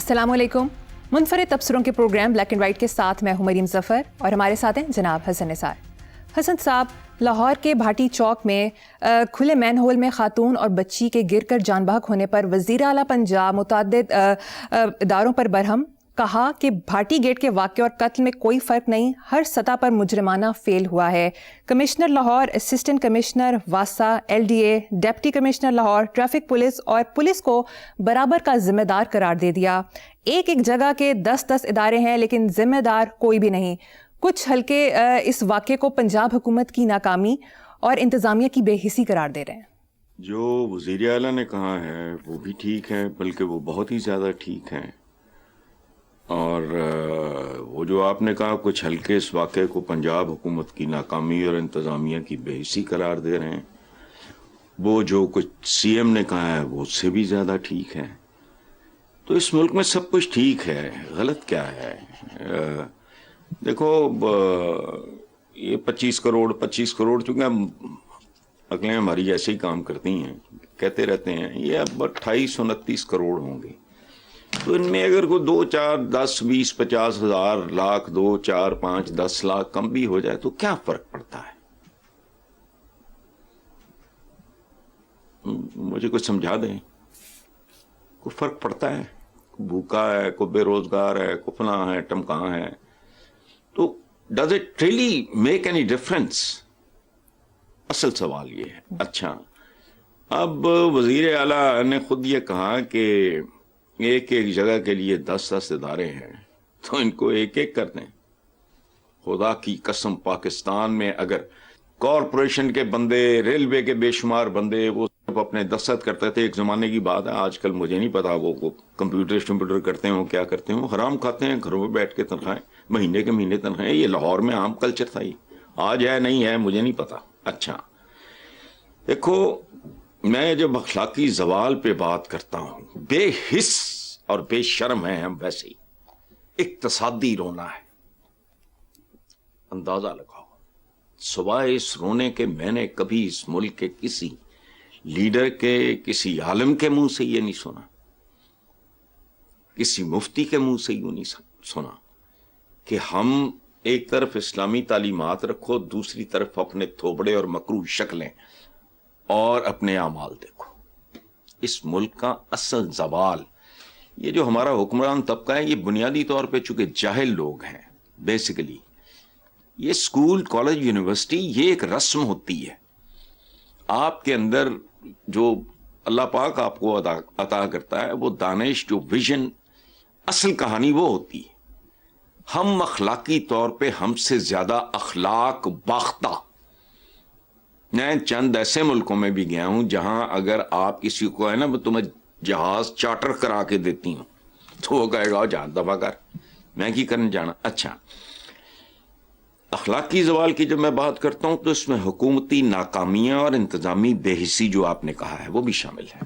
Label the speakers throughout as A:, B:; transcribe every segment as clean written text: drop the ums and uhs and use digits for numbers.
A: السلام علیکم. منفرد تبصروں کے پروگرام بلیک اینڈ وائٹ کے ساتھ میں ہوں مریم ظفر اور ہمارے ساتھ ہیں جناب حسن نثار. حسن صاحب، لاہور کے بھاٹی چوک میں کھلے مین ہول میں خاتون اور بچی کے گر کر جان بحق ہونے پر وزیر اعلیٰ پنجاب متعدد اداروں پر برہم، کہا کہ بھاٹی گیٹ کے واقعے اور قتل میں کوئی فرق نہیں، ہر سطح پر مجرمانہ فیل ہوا ہے. کمشنر لاہور، اسسٹنٹ کمشنر واسا، L D A, deputy commissioner Lahore, traffic police اور پولیس کو برابر کا ذمہ دار قرار دے دیا. ایک جگہ کے 10 ادارے ہیں لیکن ذمہ دار کوئی بھی نہیں. کچھ حلقے اس واقعے کو پنجاب حکومت کی ناکامی اور انتظامیہ کی بے حسی قرار دے رہے ہیں.
B: جو وزیر اعلیٰ نے کہا ہے وہ بھی ٹھیک ہے، بلکہ وہ بہت ہی زیادہ ٹھیک ہیں. اور وہ جو آپ نے کہا کچھ حلقے اس واقعے کو پنجاب حکومت کی ناکامی اور انتظامیہ کی بے حسی قرار دے رہے ہیں، وہ جو کچھ سی ایم نے کہا ہے وہ اس سے بھی زیادہ ٹھیک ہے. تو اس ملک میں سب کچھ ٹھیک ہے، غلط کیا ہے؟ دیکھو، یہ 25 کروڑ چونکہ عقلیں ہماری ایسے ہی کام کرتی ہیں، کہتے رہتے ہیں یہ اب 28-29 کروڑ ہوں گے. تو ان میں اگر کوئی 2 4 10 20 50 ہزار لاکھ 2 4 5 10 لاکھ کم بھی ہو جائے تو کیا فرق پڑتا ہے؟ مجھے کچھ سمجھا دیں. کوئی فرق پڑتا ہے؟ کوئی بھوکا ہے، کوئی بے روزگار ہے، کوئی فلاں ہے، ٹمکاں ہے، تو does it really make any difference? اصل سوال یہ ہے. اچھا، اب وزیر اعلیٰ نے خود یہ کہا کہ ایک جگہ کے لیے 10 ادارے ہیں تو ان کو ایک کر دیں. خدا کی قسم، پاکستان میں اگر کارپوریشن کے بندے، ریلوے کے بے شمار بندے وہ اپنے دستخط کرتے تھے، ایک زمانے کی بات ہے، آج کل مجھے نہیں پتا وہ کمپیوٹر کرتے ہوں کیا کرتے ہوں، حرام کھاتے ہیں، گھروں میں بیٹھ کے تنخواہیں، مہینے کے مہینے تنخواہیں. یہ لاہور میں عام کلچر تھا، یہ آج ہے نہیں ہے مجھے نہیں پتا. اچھا دیکھو، میں جب اخلاقی زوال پہ بات کرتا ہوں، بے حس اور بے شرم ہیں ہم، ویسے ہی اقتصادی رونا ہے. اندازہ لگاؤ، سوائے اس رونے کے میں نے کبھی اس ملک کے کسی لیڈر کے، کسی عالم کے منہ سے یہ نہیں سنا، کسی مفتی کے منہ سے یہ نہیں سنا کہ ہم ایک طرف اسلامی تعلیمات رکھو، دوسری طرف اپنے تھوبڑے اور مکروہ شکلیں اور اپنے اعمال دیکھو. اس ملک کا اصل زوال، یہ جو ہمارا حکمران طبقہ ہے، یہ بنیادی طور پہ چونکہ جاہل لوگ ہیں. بیسیکلی یہ اسکول، کالج، یونیورسٹی یہ ایک رسم ہوتی ہے. آپ کے اندر جو اللہ پاک آپ کو عطا کرتا ہے وہ دانش، جو ویژن، اصل کہانی وہ ہوتی ہے. ہم اخلاقی طور پہ ہم سے زیادہ اخلاق باختہ. میں چند ایسے ملکوں میں بھی گیا ہوں جہاں اگر آپ کسی کو ہے نا میں تمہیں جہاز چارٹر کرا کے دیتی ہوں تو وہ کہے گا جہاز دفع کر، میں کی کرنے جانا. اچھا، اخلاقی زوال کی جب میں بات کرتا ہوں تو اس میں حکومتی ناکامیاں اور انتظامی بے حسی جو آپ نے کہا ہے وہ بھی شامل ہے.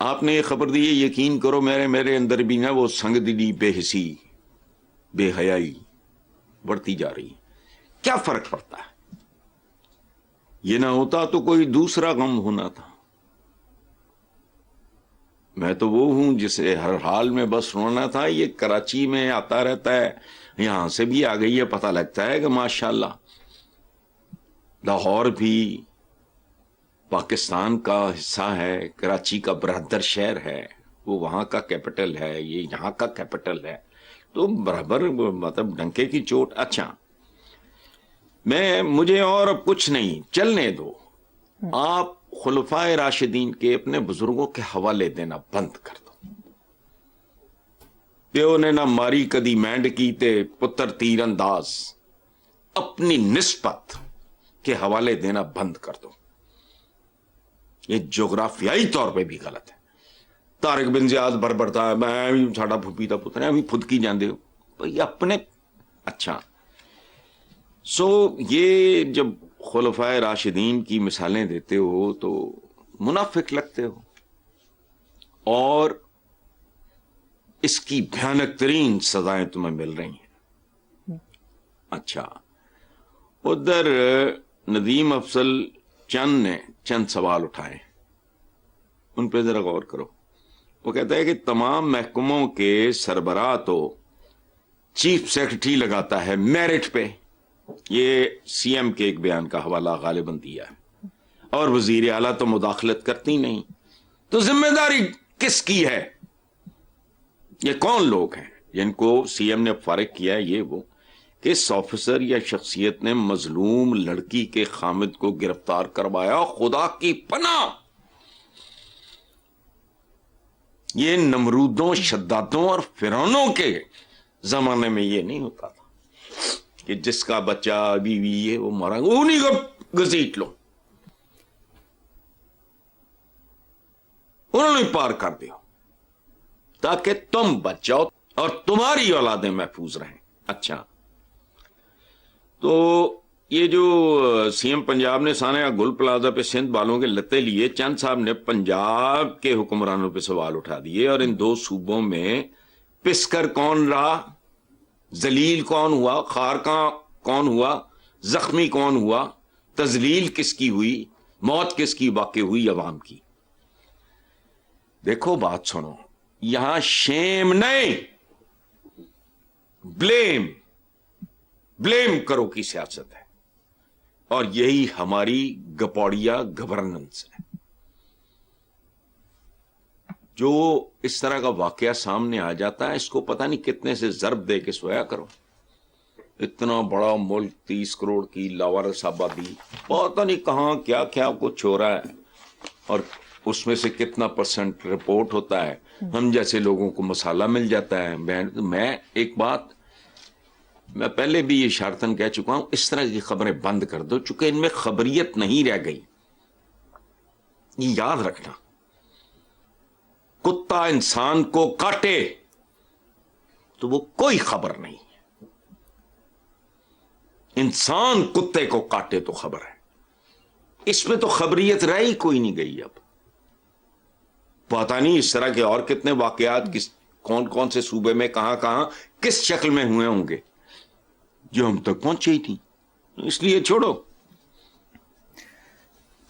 B: آپ نے یہ خبر دی ہے، یقین کرو میرے اندر بھی نا وہ سنگ دلی، بے حسی، بے حیائی بڑھتی جا رہی ہے. کیا فرق پڑتا ہے؟ یہ نہ ہوتا تو کوئی دوسرا غم ہونا تھا. میں تو وہ ہوں جسے ہر حال میں بس رونا تھا. یہ کراچی میں آتا رہتا ہے، یہاں سے بھی آ گئی ہے، پتہ لگتا ہے کہ ماشاءاللہ لاہور بھی پاکستان کا حصہ ہے، کراچی کا برادر شہر ہے، وہ وہاں کا کیپٹل ہے، یہ یہاں کا کیپٹل ہے، تو برابر مطلب ڈنکے کی چوٹ. اچھا، مجھے اور اب کچھ نہیں، چلنے دو. آپ خلفائے راشدین کے اپنے بزرگوں کے حوالے دینا بند کر دو. پیو نے نہ ماری کدی مینڈ کی تے پتر تیر انداز. اپنی نسبت کے حوالے دینا بند کر دو. یہ جغرافیائی طور پہ بھی غلط ہے. طارق بن زیاد بربرتا ہے، میں ساڈا پھوپھی دا پتر ہے، ابھی خود کی جاندے ہو بھائی اپنے. اچھا، یہ جب خلفائے راشدین کی مثالیں دیتے ہو تو منافق لگتے ہو، اور اس کی بھیانک ترین سزائیں تمہیں مل رہی ہیں. اچھا، ادھر ندیم افضل چند نے چند سوال اٹھائے، ان پہ ذرا غور کرو. وہ کہتا ہے کہ تمام محکموں کے سربراہ تو چیف سیکرٹری لگاتا ہے میرٹ پہ. یہ سی ایم کے ایک بیان کا حوالہ غالباً دیا ہے. اور وزیر اعلیٰ تو مداخلت کرتی نہیں. تو ذمہ داری کس کی ہے؟ یہ کون لوگ ہیں جن کو سی ایم نے فارغ کیا ہے؟ یہ وہ کہ اس آفیسر یا شخصیت نے مظلوم لڑکی کے خامد کو گرفتار کروایا. خدا کی پناہ، یہ نمرودوں، شدادوں اور فرعونوں کے زمانے میں یہ نہیں ہوتا تھا کہ جس کا بچہ بیوی یہ وہ مرا انہیں کو گھسیٹ لو. انہوں نے پار کر دیا تاکہ تم بچ جاؤ اور تمہاری اولادیں محفوظ رہیں. اچھا، تو یہ جو سی ایم پنجاب نے سانحہ گل پلازہ پہ سندھ والوں کے لتے لیے، چند صاحب نے پنجاب کے حکمرانوں پہ سوال اٹھا دیے اور ان دو صوبوں میں پسکر کون رہا، ذلیل کون ہوا، خار کون ہوا، زخمی کون ہوا، تذلیل کس کی ہوئی، موت کس کی واقع ہوئی، عوام کی. دیکھو بات سنو، یہاں شیم نہیں، بلیم کرو کی سیاست ہے. اور یہی ہماری گپوڑیا گورننس ہے. جو اس طرح کا واقعہ سامنے آ جاتا ہے اس کو پتہ نہیں کتنے سے ضرب دے کے سویا کرو. اتنا بڑا ملک، 30 کروڑ کی لاوارث آبادی، پتہ نہیں کہاں کیا کیا کچھ ہو رہا ہے، اور اس میں سے کتنا پرسنٹ رپورٹ ہوتا ہے. ہم جیسے لوگوں کو مسالہ مل جاتا ہے. میں ایک بات میں پہلے بھی یہ اشارتاً کہہ چکا ہوں، اس طرح کی خبریں بند کر دو، چونکہ ان میں خبریت نہیں رہ گئی. یہ یاد رکھنا، کتا انسان کو کاٹے تو وہ کوئی خبر نہیں ہے، انسان کتے کو کاٹے تو خبر ہے. اس میں تو خبریت رہ ہی کوئی نہیں گئی. اب پتہ نہیں اس طرح کے اور کتنے واقعات کون کون سے صوبے میں کہاں کس شکل میں ہوئے ہوں گے جو ہم تک پہنچے ہی تھی. اس لیے چھوڑو.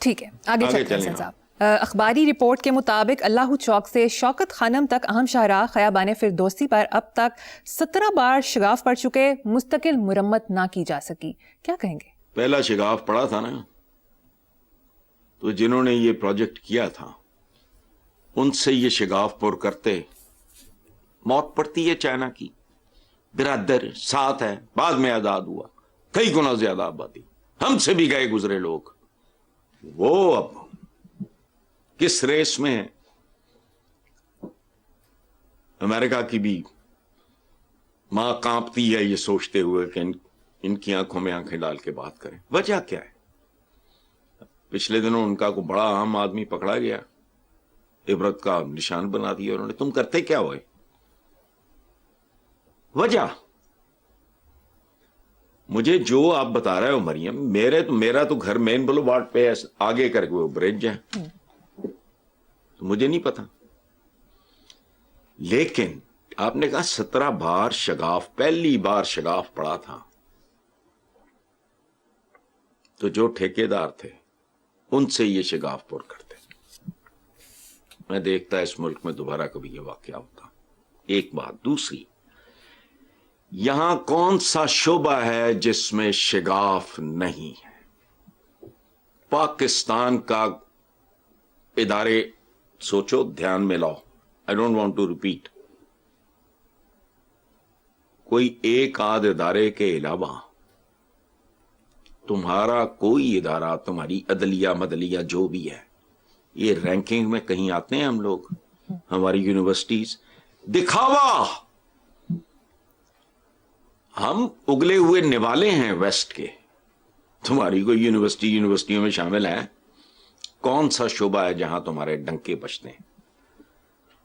A: ٹھیک ہے، آگے چلتے ہیں صاحب. اخباری رپورٹ کے مطابق اللہ چوک سے شوکت خانم تک اہم شاہراہ خیابان فردوسی پر اب تک 17 بار شگاف پڑ چکے، مستقل مرمت نہ کی جا سکی. کیا کہیں گے؟
B: پہلا شگاف پڑا تھا نا، تو جنہوں نے یہ پروجیکٹ کیا تھا ان سے یہ شگاف پر کرتے موت پڑتی ہے. چائنا کی برادر ساتھ ہے، بعد میں آزاد ہوا، کئی گنا زیادہ آبادی، ہم سے بھی گئے گزرے لوگ، وہ اب کس ریس میں ہے. امریکہ کی بھی ماں کانپتی ہے یہ سوچتے ہوئے کہ ان کی آنکھوں میں آنکھیں ڈال کے بات کریں. وجہ کیا ہے؟ پچھلے دنوں ان کا کوئی بڑا عام آدمی پکڑا گیا، عبرت کا نشان بنا دیا انہوں نے. تم کرتے کیا ہوئے؟ وجہ مجھے جو آپ بتا رہے ہو مریم، میرا تو گھر مین بلوارڈ پہ ہے، آگے کر کے وہ برج ہے، تو مجھے نہیں پتا. لیکن آپ نے کہا 17 بار شگاف، پہلی بار شگاف پڑا تھا تو جو ٹھیکیدار تھے ان سے یہ شگاف پور کرتے. میں دیکھتا اس ملک میں دوبارہ کبھی یہ واقعہ ہوتا. ایک بات. دوسری، یہاں کون سا شعبہ ہے جس میں شگاف نہیں ہے؟ پاکستان کا ادارے سوچو، دھیان میں لاؤ. I don't want to repeat. کوئی ایک آدھ ادارے کے علاوہ تمہارا کوئی ادارہ، تمہاری عدلیہ مدلیہ جو بھی ہے، یہ رینکنگ میں کہیں آتے ہیں ہم لوگ؟ ہماری یونیورسٹیز دکھاوا، ہم اگلے ہوئے نوالے ہیں ویسٹ کے. تمہاری کوئی یونیورسٹیوں میں شامل ہے؟ کون سا شعبہ ہے جہاں تمہارے ڈنکے بجتے ہیں؟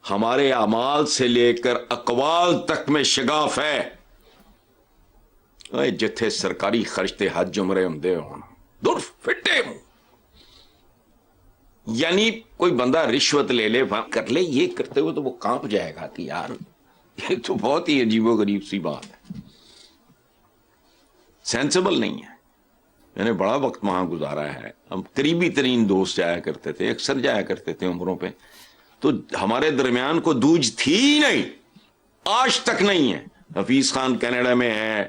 B: ہمارے اعمال سے لے کر اقوال تک میں شگاف ہے. جتھے سرکاری خرچتے حج عمرے ہوں دور فٹے ہوں. یعنی کوئی بندہ رشوت لے لے کر لے، یہ کرتے ہوئے تو وہ کانپ جائے گا کہ یار یہ تو بہت ہی عجیب و غریب سی بات ہے، سینسیبل نہیں ہے. میں نے بڑا وقت وہاں گزارا ہے، ہم قریبی ترین دوست جایا کرتے تھے، اکثر جایا کرتے تھے عمروں پہ. تو ہمارے درمیان کو دوج تھی ہی نہیں, آج تک نہیں ہے. حفیظ خان کینیڈا میں ہے,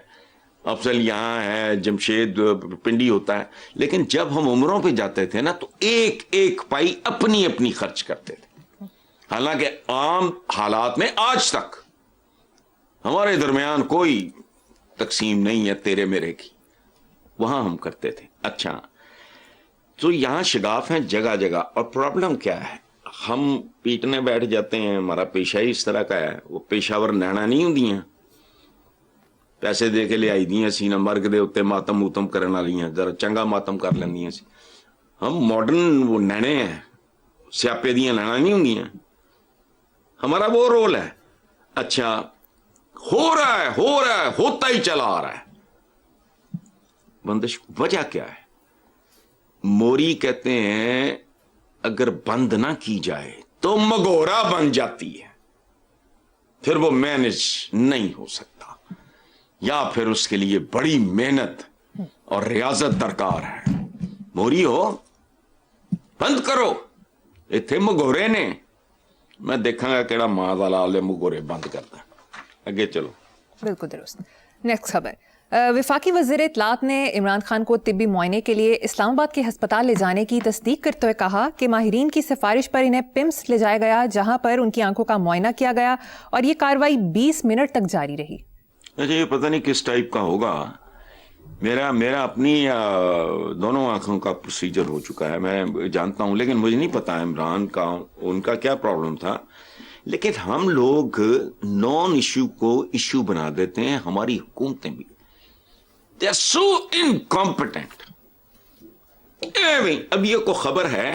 B: افضل یہاں ہے, جمشید پنڈی ہوتا ہے, لیکن جب ہم عمروں پہ جاتے تھے نا تو ایک ایک پائی اپنی اپنی خرچ کرتے تھے. حالانکہ عام حالات میں آج تک ہمارے درمیان کوئی تقسیم نہیں ہے تیرے میرے کی, وہاں ہم کرتے تھے. اچھا, تو یہاں شگاف ہیں جگہ جگہ. اور پرابلم کیا ہے, ہم پیٹنے بیٹھ جاتے ہیں, ہمارا پیشہ ہی اس طرح کا ہے. وہ پیشاور نینا نہیں ہوں دیاں, پیسے دے کے لے آئی دیاں سی نا, مرگ دے اتنے ماتم موتم کرنے والی ہیں, ذرا چنگا ماتم کر لیندیاں سی. ہم ماڈرن وہ نینے ہیں, سیاپے دیاں نینا نہیں ہوں دیاں, ہمارا وہ رول ہے. اچھا, ہو رہا ہے ہوتا ہی چلا آ رہا ہے. بندش وجہ کیا ہے؟ موری کہتے ہیں اگر بند نہ کی جائے تو مگورا بن جاتی ہے, پھر وہ مینج نہیں ہو سکتا, یا پھر اس کے لیے بڑی محنت اور ریاضت درکار ہے. موری ہو, بند کرو. اتنے مگورے نے, میں دیکھاں گا کہڑا ماں دا لال مگورے بند کرتا. اگے چلو.
A: بالکل درست. نیکسٹ خبر. وفاقی وزیر اطلاعات نے عمران خان کو طبی معائنے کے لیے اسلام آباد کے ہسپتال لے جانے کی تصدیق کرتے ہوئے کہا کہ ماہرین کی سفارش پر انہیں پمس لے جایا گیا, جہاں پر ان کی آنکھوں کا معائنہ کیا گیا اور یہ کارروائی 20 منٹ تک جاری رہی.
B: اچھا, یہ پتہ نہیں کس ٹائپ کا ہوگا. میرا اپنی دونوں آنکھوں کا پروسیجر ہو چکا ہے, میں جانتا ہوں, لیکن مجھے نہیں پتا عمران کا ان کا کیا پرابلم تھا. لیکن ہم لوگ نان ایشو کو ایشو بنا دیتے ہیں, ہماری حکومتیں بھی. They are so incompetent. اب یہ کو خبر ہے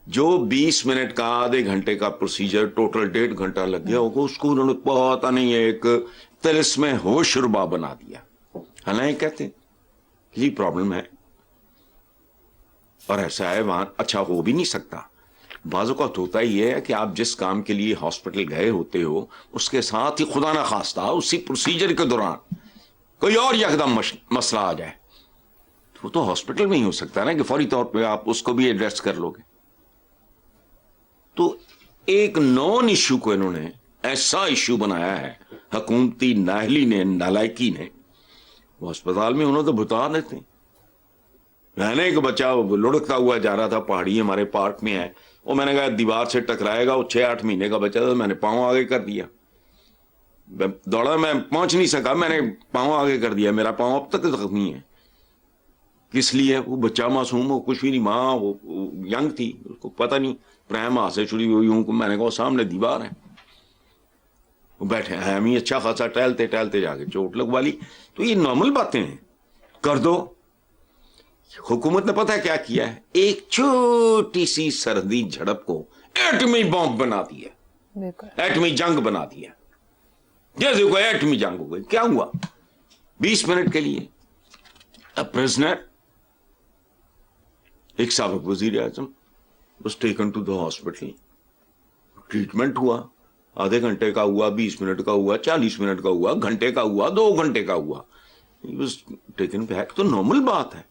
B: جو 20 منٹ کا آدھے گھنٹے کا پروسیجر ٹوٹل 1.5 گھنٹہ لگ گیا ہوگا, اس کو انہوں نے پتا نہیں ایک طلسم ہوشربا بنا دیا. حالانکہ کہتے یہ پرابلم ہے اور ایسا ہے وہاں. اچھا, ہو بھی نہیں سکتا. بعض اوقات ہوتا ہی ہے کہ آپ جس کام کے لیے ہاسپٹل گئے ہوتے ہو اس کے ساتھ ہی خدا نہ خواستہ اسی پروسیجر کے دوران کوئی اور یکدم مسئلہ آ جائے, وہ تو ہاسپٹل میں ہی ہو سکتا ہے نا کہ فوری طور پہ آپ اس کو بھی ایڈریس کر لو گے. تو ایک نان ایشو کو انہوں نے ایسا ایشو بنایا ہے حکومتی ناہلی نے, نالائکی نے. وہ اسپتال میں انہوں تو بتا دیتے ہیں. میں نے ایک بچہ لڑکتا ہوا جا رہا تھا, پہاڑی ہمارے پارک میں ہے, وہ میں نے کہا دیوار سے ٹکرائے گا, وہ 6-8 مہینے کا بچہ تھا, میں نے پاؤں آگے کر دیا. دوڑا, میں پہنچ نہیں سکا, میں نے پاؤں آگے کر دیا. میرا پاؤں اب تک زخمی ہے. کس لیے؟ وہ بچہ معصوم, وہ کچھ بھی نہیں, ماں وہ ینگ تھی, اس کو پتہ نہیں, پرائم ہاتھ سے چھڑی ہوئی ہوں. میں نے کہا سامنے دیوار ہے, وہ بیٹھے ہیں, ہمیں اچھا خاصا ٹہلتے ٹہلتے جا کے چوٹ لگوا لی. تو یہ نارمل باتیں ہیں, کر دو. حکومت نے پتہ کیا کیا ہے, ایک چھوٹی سی سردی جھڑپ کو ایٹمی بم بنا دیا, ایٹمی جنگ بنا دیا. جیسے کوئی ایٹمی جنگ ہو گئی. کیا ہوا؟ 20 منٹ کے لیے پرزنر, ایک سابق وزیر اعظم was taken to the hospital, treatment ہوا, آدھے گھنٹے کا ہوا, 20 منٹ کا ہوا, 40 منٹ کا ہوا, گھنٹے کا ہوا, 2 گھنٹے کا ہوا. He was taken back. تو نارمل بات ہے.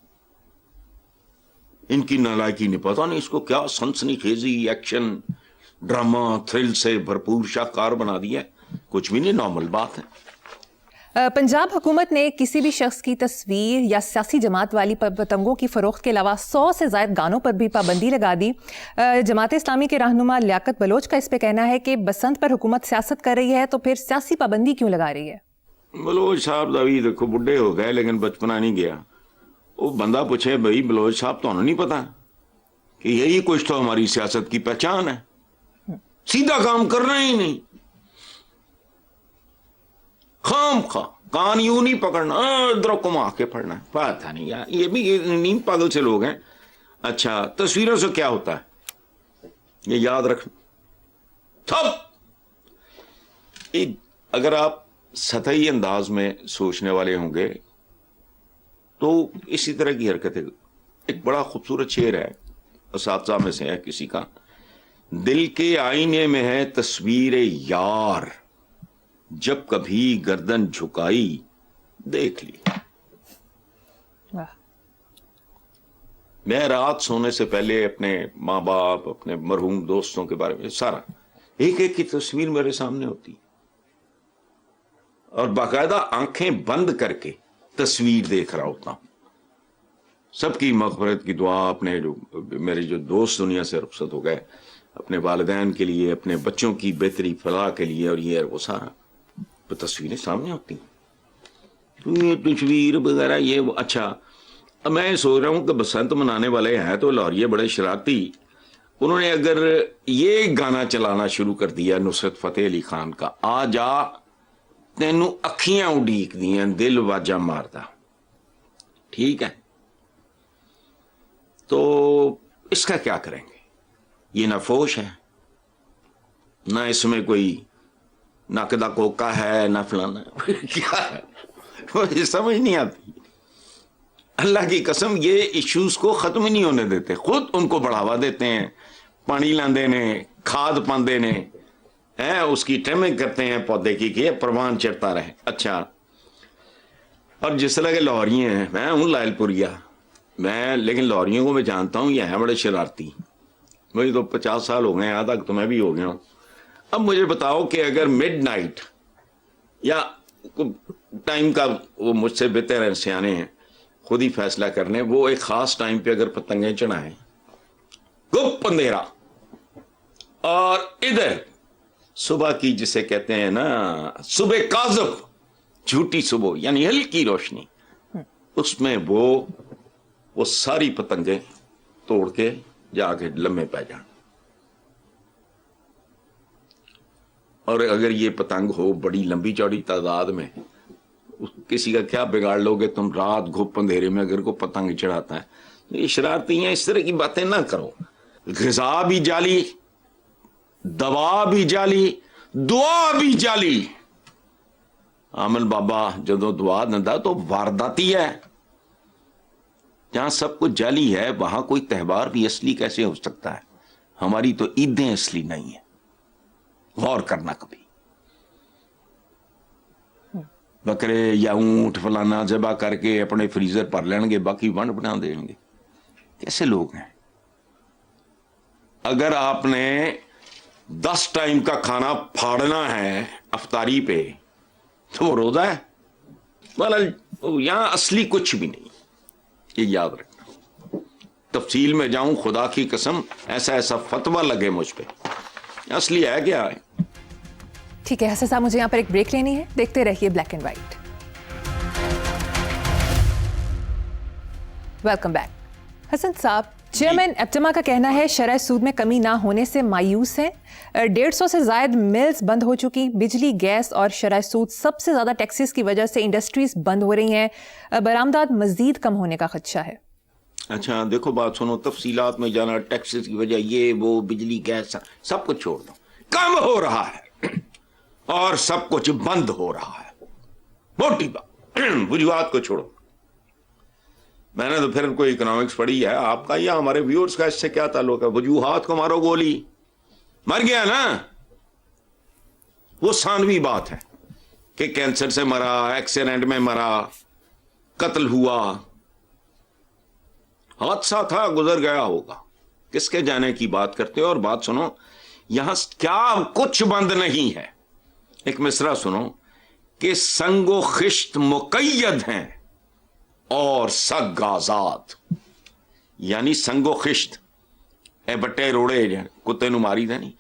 B: ان کی نالائکی نہیں, پتا نہیں اس کو کیا سنسنی خیزی ایکشن ڈرامہ تھرل سے بھرپور شاہکار بنا دیا. کچھ بھی نہیں, نارمل بات ہے.
A: پنجاب حکومت نے کسی بھی شخص کی تصویر یا سیاسی جماعت والی پتنگوں کی فروخت کے علاوہ 100 سے زائد گانوں پر بھی پابندی لگا دی. جماعت اسلامی کے رہنما لیاقت بلوچ کا اس پہ کہنا ہے کہ بسنت پر حکومت سیاست کر رہی ہے تو پھر سیاسی پابندی کیوں لگا رہی ہے؟
B: بلوچ صاحب ابھی دیکھو بڈھے ہو گئے لیکن بچپنا نہیں گیا. وہ بندہ پوچھے بھائی بلوچ صاحب تو نہیں پتا کہ یہی کچھ تو ہماری سیاست کی پہچان ہے, سیدھا کام کرنا ہی نہیں, خام خواہ کان یوں نہیں پکڑنا, ادھر کما کے پڑھنا. پتا نہیں یار, یہ بھی نیم پاگل سے لوگ ہیں. اچھا, تصویروں سے کیا ہوتا ہے یہ یاد رکھنا. اگر آپ سطحی انداز میں سوچنے والے ہوں گے تو اسی طرح کی حرکتیں. ایک بڑا خوبصورت شعر ہے, اساتذہ میں سے ہے کسی کا, دل کے آئینے میں ہے تصویر یار, جب کبھی گردن جھکائی دیکھ لی. میں رات سونے سے پہلے اپنے ماں باپ، اپنے مرحوم دوستوں کے بارے میں سارا ایک ایک کی تصویر میرے سامنے ہوتی، اور باقاعدہ آنکھیں بند کر کے تصویر دیکھ رہا ہوتا ہوں. سب کی مغفرت کی دعا، اپنے جو میرے جو دوست دنیا سے رخصت ہو گئے، اپنے والدین کے لیے، اپنے بچوں کی بہتری فلاح کے لیے، اور یہ وہ سارا تصویریں سامنے ہوتی ہیں. یہ تصویر وغیرہ یہ وہ. اچھا اب میں سوچ رہا ہوں کہ بسنت منانے والے ہیں تو لاہوریے بڑے شرارتی، انہوں نے اگر یہ گانا چلانا شروع کر دیا نصرت فتح علی خان کا، آ جا تینوں اکھیاں اڈیک دیاں دل واجا ماردا، ٹھیک ہے، تو اس کا کیا کریں گے؟ یہ نہ فوش ہے، نہ اس میں کوئی ناقدہ کوکا ہے، نہ فلانا کیا ہے، مجھے سمجھ نہیں آتی. اللہ کی قسم یہ ایشوز کو ختم نہیں ہونے دیتے، خود ان کو بڑھاوا دیتے ہیں، پانی لاندے نے، کھاد پاندے نے، اس کی ٹریمنگ کرتے ہیں پودے کی کہ پروان چڑھتا رہے. اچھا، اور جس طرح کے لاہوری ہیں، میں ہوں لائل پوریا، لیکن لاہوریوں کو میں جانتا ہوں یہ ہیں بڑے شرارتی. مجھے تو 50 سال ہو گئے ہیں، آدھا تو میں بھی ہو گیا ہوں. اب مجھے بتاؤ کہ اگر مڈ نائٹ یا ٹائم کا، وہ مجھ سے بہتر ہیں، سیانے ہیں، خود ہی فیصلہ کرنے، وہ ایک خاص ٹائم پہ اگر پتنگیں چڑھائیں، گپ اندھیرا، اور ادھر صبح کی جسے کہتے ہیں نا صبح کاذب، جھوٹی صبح، یعنی ہلکی روشنی، اس میں وہ ساری پتنگیں توڑ کے جا کے لمحے پہ جان. اور اگر یہ پتنگ ہو بڑی لمبی چوڑی تعداد میں، کسی کا کیا بگاڑ لو گے تم؟ رات گھپ اندھیرے میں اگر کوئی پتنگ چڑھاتا ہے، یہ شرارتی ہیں، اس طرح کی باتیں نہ کرو. غذا بھی جعلی، دوا بھی جعلی، دعا بھی جعلی. عامل بابا جدو دعا دندا تو وارداتی ہے. جہاں سب کچھ جعلی ہے وہاں کوئی تہوار بھی اصلی کیسے ہو سکتا ہے؟ ہماری تو عیدیں اصلی نہیں ہیں. غور کرنا کبھی. بکرے یا اونٹ فلانا ذبح کر کے اپنے فریزر پر لیں گے، باقی ونڈ بنا دیں گے. کیسے لوگ ہیں؟ اگر آپ نے 10 ٹائم کا کھانا پھاڑنا ہے افطاری پہ تو وہ روزہ ہے. یہاں اصلی کچھ بھی نہیں، یہ یاد رکھنا. تفصیل میں جاؤں، خدا کی قسم ایسا فتویٰ لگے مجھ پہ، اصلی ہے کیا ہے.
A: ٹھیک ہے حسن صاحب، مجھے یہاں پر ایک بریک لینی ہے، دیکھتے رہیے black and white. Welcome back. Hassan sahab, chairman APTMA کا کہنا ہے شرح سود میں کمی نہ ہونے سے مایوس ہیں. 150 سے زائد ملز بند ہو چکی، بجلی، گیس اور شرح سود سب سے زیادہ ٹیکسز کی وجہ سے انڈسٹریز بند ہو رہی ہیں. برآمدات مزید کم ہونے کا خدشہ ہے.
B: اچھا دیکھو، بات سنو، تفصیلات میں جانا، ٹیکسز کی وجہ یہ وہ بجلی گیس سب کچھ چھوڑ دو. کم ہو رہا ہے اور سب کچھ بند ہو رہا ہے، موٹی بات. وجوہات کو چھوڑو. میں نے تو پھر کوئی اکنامکس پڑھی ہے، آپ کا یا ہمارے ویورز کا اس سے کیا تعلق ہے؟ وجوہات کو مارو گولی، مر گیا نا. وہ ثانوی بات ہے کہ کینسر سے مرا، ایکسیڈنٹ میں مرا، قتل ہوا، حادثہ تھا، گزر گیا ہوگا، کس کے جانے کی بات کرتے ہو. اور بات سنو، یہاں کیا کچھ بند نہیں ہے. ایک مصرع سنو کہ سنگ و خشت مقید ہیں اور سگ آزاد. یعنی سنگ و خشت، اے بٹے روڑے کتے نو ماری دے نہیں،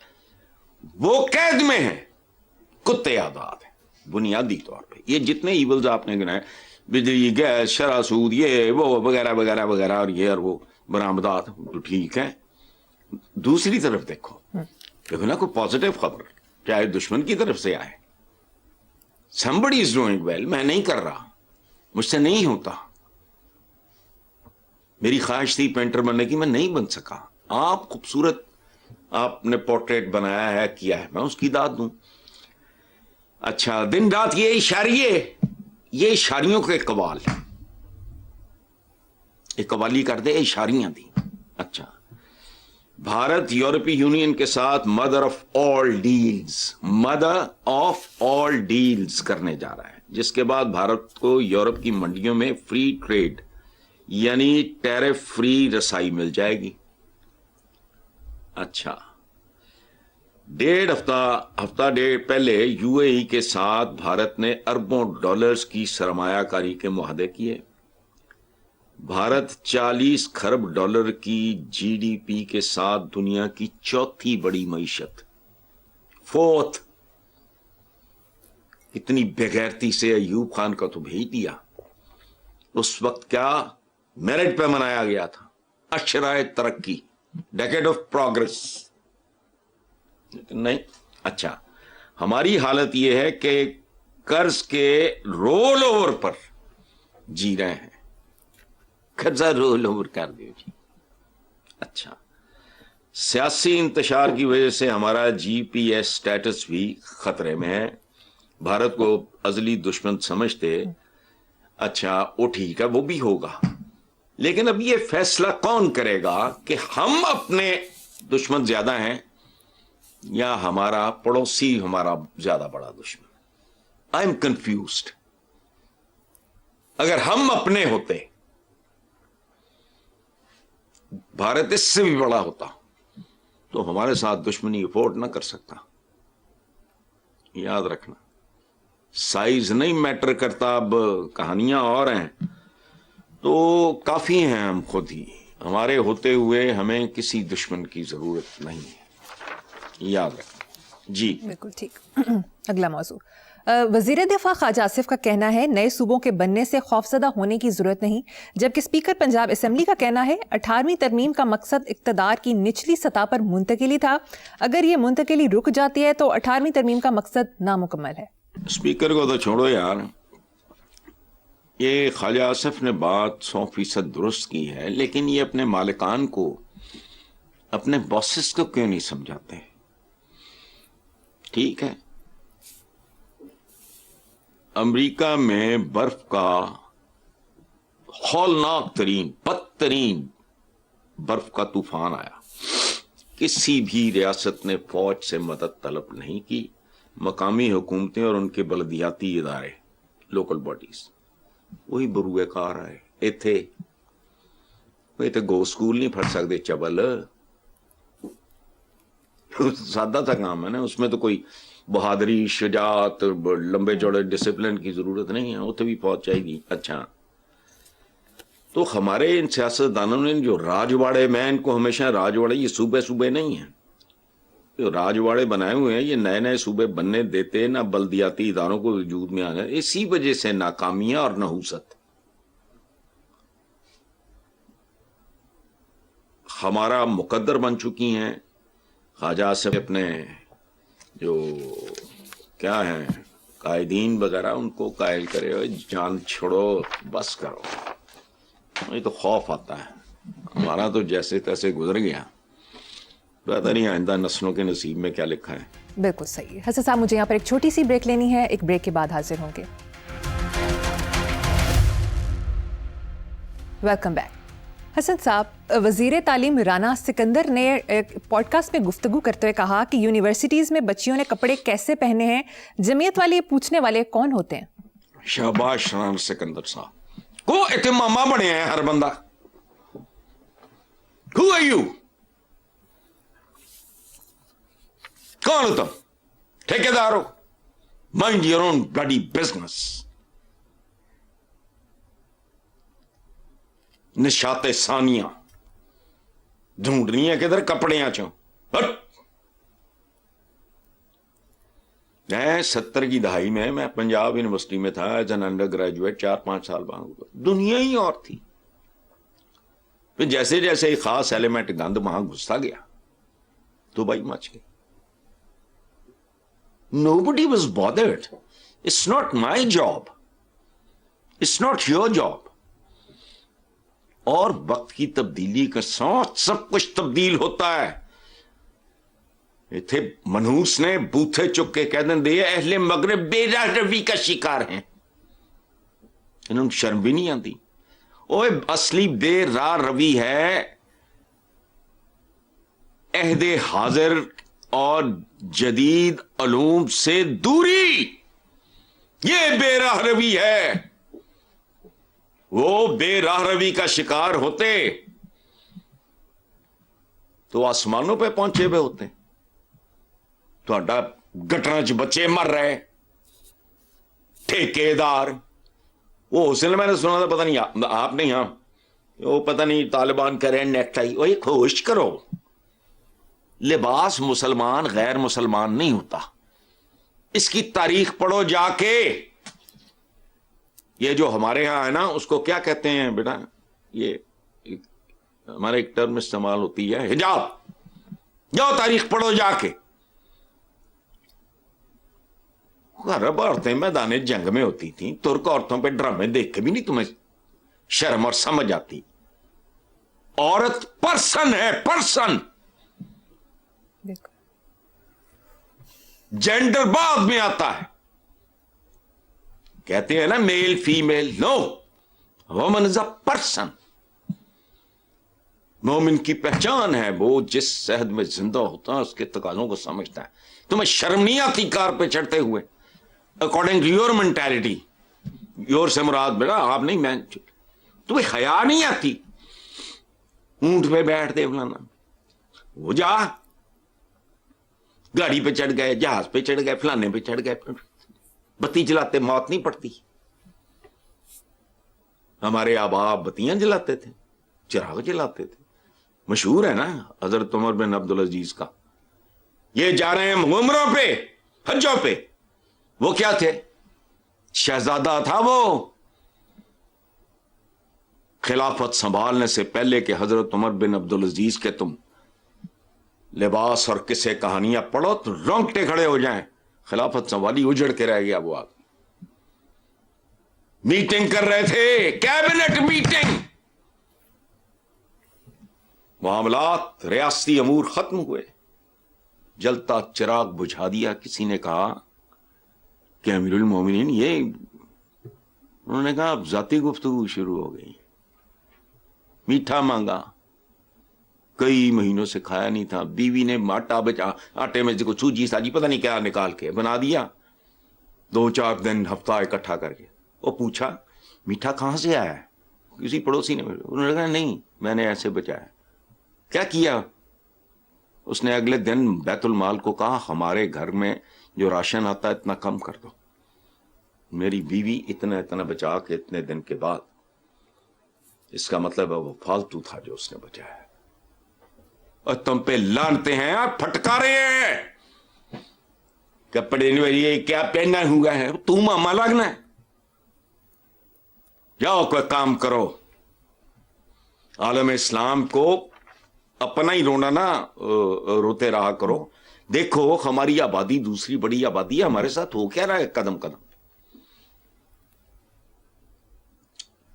B: وہ قید میں ہیں، کتے آزاد ہیں. بنیادی طور پہ یہ جتنے ایولز آپ نے گنائے، بجلی، گیس، شرح سود، یہ وہ وغیرہ وغیرہ وغیرہ، اور یہ اور وہ برآمدات تو ٹھیک ہے. دوسری طرف دیکھو نا کوئی پازیٹیو خبر، چاہے دشمن کی طرف سے آئے. somebody is doing well. میں نہیں کر رہا، مجھ سے نہیں ہوتا. میری خواہش تھی پینٹر بننے کی، میں نہیں بن سکا. آپ خوبصورت آپ نے پورٹریٹ بنایا ہے، کیا ہے، میں اس کی داد دوں. اچھا، دن رات یہ اشاریے، یہ اشاریوں کے قوال ہے. ایک قوالی کر دے، اشاریاں دی. اچھا، بھارت یورپی یونین کے ساتھ مدر آف آل ڈیلز کرنے جا رہا ہے، جس کے بعد بھارت کو یورپ کی منڈیوں میں فری ٹریڈ یعنی ٹیرف فری رسائی مل جائے گی. اچھا, ہفتہ ڈیڑھ پہلے یو اے ای کے ساتھ بھارت نے اربوں ڈالرز کی سرمایہ کاری کے معاہدے کیے. بھارت 40 کھرب ڈالر کی جی ڈی پی کے ساتھ دنیا کی چوتھی بڑی معیشت, 4th. اتنی بےغیرتی سے ایوب خان کا تو بھیج دیا. اس وقت کیا میرٹ پہ منایا گیا تھا, اشرائے ترقی, ڈیکیڈ آف پروگرس. نہیں. اچھا, ہماری حالت یہ ہے کہ قرض کے رول اوور پر جی رہے ہیں. قرضہ رول اوور کر دیو جی. اچھا, سیاسی انتشار کی وجہ سے ہمارا جی پی ایس سٹیٹس بھی خطرے میں ہے. بھارت کو ازلی دشمن سمجھتے. اچھا, وہ ٹھیک ہے, وہ بھی ہوگا, لیکن اب یہ فیصلہ کون کرے گا کہ ہم اپنے دشمن زیادہ ہیں یا ہمارا پڑوسی ہمارا زیادہ بڑا دشمن؟ I am confused. اگر ہم اپنے ہوتے, بھارت اس سے بھی بڑا ہوتا, تو ہمارے ساتھ دشمنی افورڈ نہ کر سکتا. یاد رکھنا, سائز نہیں میٹر کرتا. اب کہانیاں اور ہیں تو کافی ہیں ہم خود ہی. ہمارے ہوتے ہوئے ہمیں کسی دشمن کی ضرورت نہیں ہے, یاد رکھنا. جی
A: بالکل ٹھیک. اگلا موضوع, وزیر دفاع خواجہ آصف کا کہنا ہے نئے صوبوں کے بننے سے خوفزدہ ہونے کی ضرورت نہیں, جبکہ اسپیکر پنجاب اسمبلی کا کہنا ہے 18ویں ترمیم کا مقصد اقتدار کی نچلی سطح پر منتقلی تھا. اگر یہ منتقلی رک جاتی ہے تو 18ویں ترمیم کا مقصد نامکمل ہے.
B: اسپیکر کو تو چھوڑو یار, یہ خواجہ آصف نے بات 100% درست کی ہے, لیکن یہ اپنے مالکان کو, اپنے باسز کو کیوں نہیں سمجھاتے؟ ٹھیک ہے, امریکہ میں برف کا ہولناک ترین بدترین برف کا طوفان آیا. کسی بھی ریاست نے فوج سے مدد طلب نہیں کی. مقامی حکومتیں اور ان کے بلدیاتی ادارے, لوکل باڈیز, وہی بروئے کار آئے. ایتھے گو سکول نہیں پڑھ سکتے چبل. سادہ تھا کام ہے نا, اس میں تو کوئی بہادری, شجاعت, لمبے چوڑے ڈسپلن کی ضرورت نہیں ہے, اتنے بھی فوج چاہیے. اچھا, تو ہمارے ان سیاستدانوں نے جو راجواڑے, میں ان کو ہمیشہ راجواڑے, یہ صوبے نہیں ہیں, جو راجواڑے بنائے ہوئے ہیں, یہ نئے نئے صوبے بننے دیتے نہ بلدیاتی اداروں کو وجود میں آنا. اسی وجہ سے ناکامیاں اور نحوست. ہمارا مقدر بن چکی ہیں. خواجہ سے اپنے جو کیا ہیں قائدین وغیرہ, ان کو قائل کرے, جان چھوڑو, بس کرو. یہ تو خوف آتا ہے. ہمارا تو جیسے تیسے گزر گیا, پتہ نہیں آئندہ نسلوں کے نصیب میں کیا لکھا ہے.
A: بالکل صحیح. حسن صاحب, مجھے یہاں پر ایک چھوٹی سی بریک لینی ہے, ایک بریک کے بعد حاضر ہوں گے. Welcome back. حسن صاحب, وزیر تعلیم رانا سکندر نے پوڈ کاسٹ میں گفتگو کرتے ہوئے کہا کہ یونیورسٹیز میں بچیوں نے کپڑے کیسے پہنے ہیں, جمعیت والے یہ پوچھنے والے کون ہوتے ہیں؟
B: شاباش رانا سکندر صاحب کو اتنے ماما بنے ہیں ہر بندہ. Who are you? کون ہو تم؟ ٹھیکیدار ہو؟ Mind your own bloody business. نشاط ثانیہ ڈھونڈ رہی ہیں کدھر کپڑے آچوں. میں 70 کی دہائی میں پنجاب یونیورسٹی میں تھا ایز این انڈر گریجویٹ. 4-5 سال بعد دنیا ہی اور تھی. پھر جیسے جیسے ایک خاص ایلیمنٹ گند وہاں گھستا گیا تو بھائی مچ گئی. Nobody was bothered. It's not my job. It's not your job. اور وقت کی تبدیلی کا ساتھ سب کچھ تبدیل ہوتا ہے. اتنے منحوس نے بوتھے چک کے کہہ دیں دے اہل مغرب بے راہ روی کا شکار ہیں. انہوں نے شرم بھی نہیں آتی. اوے اصلی بے راہ روی ہے عہد حاضر اور جدید علوم سے دوری. یہ بے راہ روی ہے. وہ بے راہ روی کا شکار ہوتے تو آسمانوں پہ پہنچے ہوئے ہوتے. تھوڑا گٹراں چ بچے مر رہے, ٹھیکیدار. وہ حسن میں نے سنا تھا, پتہ نہیں آپ نہیں, ہاں وہ پتہ نہیں طالبان کہہ رہے ہیں نیک ٹائی. وہ خوش کرو, لباس مسلمان غیر مسلمان نہیں ہوتا. اس کی تاریخ پڑھو جا کے. یہ جو ہمارے ہاں ہے نا, اس کو کیا کہتے ہیں بیٹا, یہ ہمارے ایک ٹرم استعمال ہوتی ہے, حجاب. جاؤ تاریخ پڑھو جا کے. عرب عورتیں میدان جنگ میں ہوتی تھیں, ترک عورتوں پہ ڈرامے دیکھ کے بھی نہیں تمہیں شرم اور سمجھ آتی. عورت پرسن ہے, پرسن. جینڈر بعد میں آتا ہے. کہتے ہیں نا male female, no, woman is a person. مومن کی پہچان ہے وہ جس صحت میں زندہ ہوتا ہے, اس کے تقاضوں کو سمجھتا ہے. تمہیں شرم نہیں آتی کار پہ چڑھتے ہوئے according to your mentality? Your سے مراد بیٹا آپ نہیں, میں. تمہیں حیا نہیں آتی؟ اونٹ پہ بیٹھ دے فلانا, وہ جا گاڑی پہ چڑھ گئے, جہاز پہ چڑھ گئے, فلانے پہ چڑھ گئے. بتی جلاتے موت نہیں پڑتی. ہمارے آبا بتیاں جلاتے تھے, چراغ جلاتے تھے. مشہور ہے نا حضرت عمر بن عبدالعزیز کا, یہ جا رہے ہیں عمروں پہ, حجوں پہ. وہ کیا تھے؟ شہزادہ تھا وہ. خلافت سنبھالنے سے پہلے کہ حضرت عمر بن عبدالعزیز کے تم لباس اور قصے کہانیاں پڑھو تو رونگٹے کھڑے ہو جائیں. خلافت سنبھالی, اجڑ کے رہ گیا وہ آدمی. میٹنگ کر رہے تھے, کیبنٹ میٹنگ. معاملات ریاستی امور ختم ہوئے, جلتا چراغ بجھا دیا. کسی نے کہا کہ امیر المومنین, یہ انہوں نے کہا اب ذاتی گفتگو شروع ہو گئی. میٹھا مانگا, کئی مہینوں سے کھایا نہیں تھا. بیوی نے آٹے میں کو سوجی ساجی پتہ نہیں کیا نکال کے بنا دیا. 2-4 دن ہفتہ اکٹھا کر کے وہ پوچھا میٹھا کہاں سے آیا ہے؟ کسی پڑوسی نے. انہوں نے کہا نہیں, میں نے ایسے بچایا. کیا کیا؟ اس نے اگلے دن بیت المال کو کہا ہمارے گھر میں جو راشن آتا ہے اتنا کم کر دو. میری بیوی اتنا بچا کے اتنے دن کے بعد, اس کا مطلب ہے وہ فالتو تھا جو اس نے بچایا. اور تم پہ لانتے ہیں, آپ پھٹکارے ہیں. کپڑے یہ کیا پہنا ہوا ہے, تم ماما لگنا ہے. جاؤ کوئی کام کرو. عالم اسلام کو اپنا ہی رونا نہ روتے رہا کرو. دیکھو ہماری آبادی دوسری بڑی آبادی ہے, ہمارے ساتھ ہو کیا رہا ہے قدم قدم.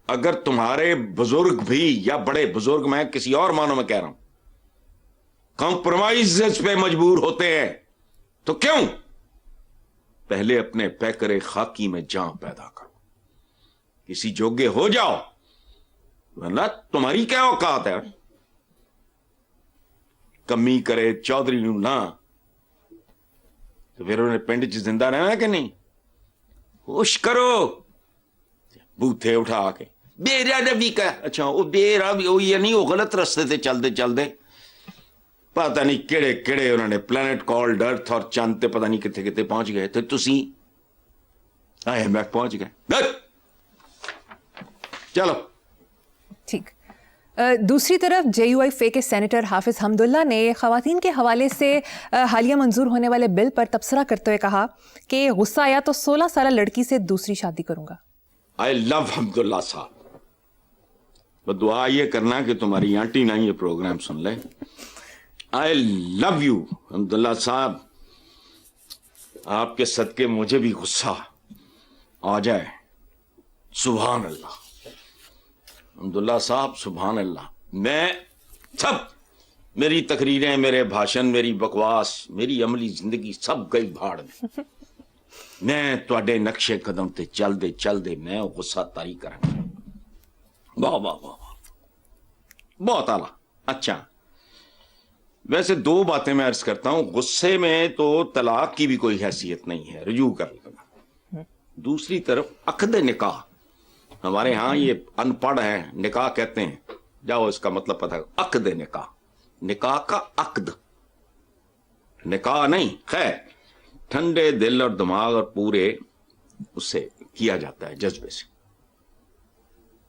B: اگر تمہارے بزرگ بھی, یا بڑے بزرگ, میں کسی اور معنوں میں کہہ رہا ہوں, کمپرومائز پہ مجبور ہوتے ہیں تو کیوں؟ پہلے اپنے پیکرے خاکی میں جان پیدا کرو, کسی جوگے ہو جاؤ, ورنہ تمہاری کیا اوقات ہے. کمی کرے چودھری نو نہ تو پھر انہیں پنڈ چ زندہ رہنا کہ نہیں. ہوش کرو, بوتھے اٹھا کے بے روی کا. اچھا وہ بے روی وہ یہ نہیں, وہ غلط رستے سے چلتے چلتے پتہ نہیں کہڑے کہڑے انہوں نے پلانٹ کالڈ ارتھ اور چاند تے پتہ نہیں کتنے کتنے پہنچ گئے. تو تسی آئے میں پہنچ گئے. چلو
A: ٹھیک. دوسری طرف جے یو آئی فے کے سینیٹر حافظ حمداللہ نے خواتین کے حوالے سے حالیہ منظور ہونے والے بل پر تبصرہ کرتے ہوئے کہا کہ غصہ آیا تو 16 سالہ لڑکی سے دوسری شادی کروں گا.
B: آئی لو حمداللہ صاحب. دعا یہ کرنا کہ تمہاری آنٹی نہ یہ پروگرام سن لے. آئی لو یو حمداللہ صاحب. آپ کے صدقے مجھے بھی غصہ آ جائے. سبحان اللہ حمداللہ صاحب, سبحان اللہ. میں سب, میری تقریریں, میرے بھاشن, میری بکواس, میری عملی زندگی سب گئی بھاڑ میں. میں تواڈے نقشے قدم تے چل دے میں غصہ تاری کرا. واہ واہ واہ واہ, بہت اعلیٰ. اچھا ویسے 2 باتیں میں عرض کرتا ہوں. غصے میں تو طلاق کی بھی کوئی حیثیت نہیں ہے, رجوع کر لینا. دوسری طرف عقد نکاح ہمارے ہاں یہ ان پڑھ ہے، نکاح کہتے ہیں، جاؤ اس کا مطلب پتہ، عقد نکاح، نکاح کا عقد، نکاح نہیں. خیر، ٹھنڈے دل اور دماغ اور پورے اس سے کیا جاتا ہے، جذبے سے.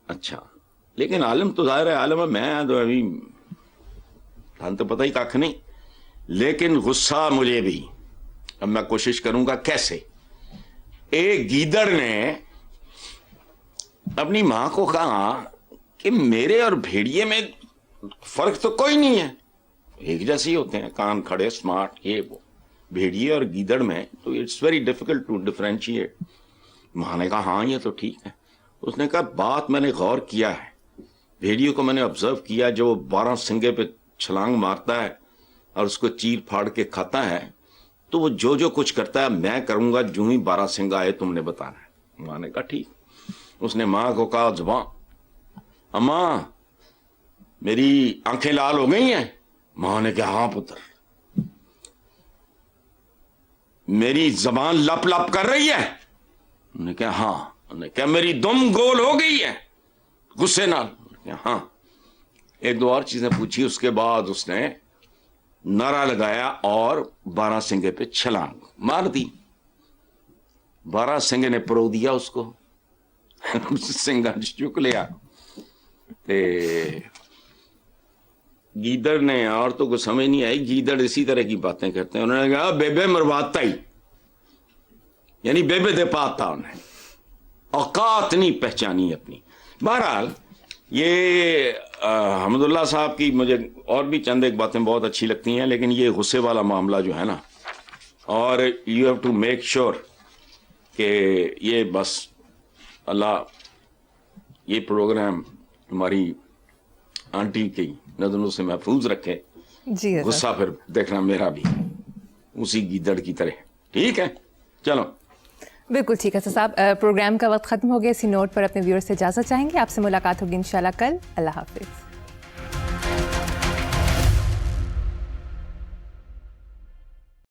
B: اچھا، لیکن عالم تو ظاہر ہے عالم ہے، میں تو ابھی ہم تو پتہ ہی کاکھ نہیں. لیکن غصہ مجھے بھی، اب میں کوشش کروں گا کیسے. ایک گیدڑ نے اپنی ماں کو کہا کہ میرے اور بھیڑیے میں فرق تو کوئی نہیں ہے، ایک جیسے ہی ہوتے ہیں، کان کھڑے، سمارٹ، یہ وہ. بھیڑیے اور گیدڑ میں تو it's very difficult to differentiate. ماں نے کہا ہاں یہ تو ٹھیک ہے. اس نے کہا بات میں نے غور کیا ہے، بھیڑیے کو میں نے آبزرو کیا، جو 12 سنگے پہ چھلانگ مارتا ہے اور اس کو چیر پھاڑ کے کھاتا ہے، تو وہ جو کچھ کرتا ہے میں کروں گا، جو ہی 12 سنگ آئے تم نے بتانا ہے. ماں نے کہا ٹھیک. اس نے ماں کو کہا زبان، اماں میری آنکھیں لال ہو گئی ہیں. ماں نے کہا ہاں پتر. میری زبان لپ لپ کر رہی ہے؟ انہوں نے کہا ہاں. انہوں نے کہا میری دم گول ہو گئی ہے غصے نال؟ ہاں. ایک دو اور چیزیں پوچھی، اس کے بعد اس نے نعرہ لگایا اور 12 سنگے پہ چھلانگ مار دی. 12 سنگے نے پرو دیا اس کو، سنگا چک لیا. گیدڑ نے، عورتوں کو سمجھ نہیں آئی، گیدڑ اسی طرح کی باتیں کرتے ہیں. انہوں نے کہا بیبے مرواتا ہی، یعنی بیبے دے پاتا. انہیں اوقات نہیں پہچانی اپنی. بہرحال یہ حمد اللہ صاحب کی مجھے اور بھی چند ایک باتیں بہت اچھی لگتی ہیں، لیکن یہ غصے والا معاملہ جو ہے نا، اور you have to make sure کہ یہ بس اللہ یہ پروگرام ہماری آنٹی کی نظروں سے محفوظ رکھے.
A: جی
B: غصہ پھر دیکھنا میرا بھی اسی گیدڑ کی طرح. ٹھیک ہے، چلو.
A: بالکل ٹھیک ہے صاحب. پروگرام کا وقت ختم ہو گیا. اسی نوٹ پر اپنے ویورز سے اجازت چاہیں گے. آپ سے ملاقات ہوگی انشاءاللہ کل. اللہ حافظ.